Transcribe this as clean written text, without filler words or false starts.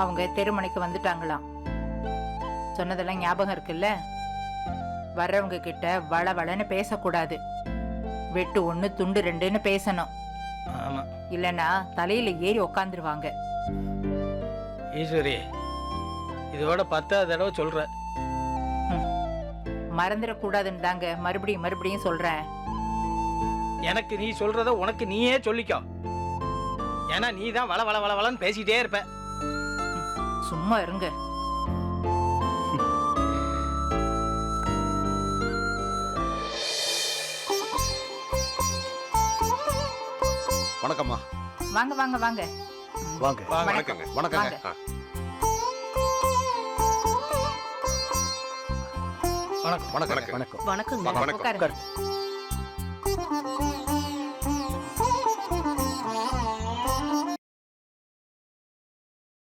அவங்க தெருமனைக்கு வந்துட்டாங்களாம். சொன்னதெல்லாம் ஞாபகம் இருக்குல்ல? வர்றவங்க கிட்ட வள வளன்னு பேசக்கூடாது. வெட்டு ஒண்ணு துண்டு ரெண்டுன்னு பேசணும். ஆமா இல்லனா தலையில ஏறி உக்காந்துருவாங்க. ஈஸ்வரி, இதோட 10வது தடவை சொல்ற. மறந்துடக்கூடாதுன்னு தாங்க மறுபடியும் மறுபடியும் சொல்றேன். எனக்கு நீ சொல்றத உனக்கு நீயே சொல்லிக்கோ. ஏன்னா நீ தான் வள வள வள வளன்னு பேசிட்டே இருப்ப. சும்மா இருங்க. வணக்கம்மா. வாங்க வாங்க வாங்க. வாங்க. வணக்கங்க. வணக்கங்க. வணக்கம் வணக்கம். வணக்கம். வணக்கம். வணக்கங்க. வணக்கம். உட்காருங்க.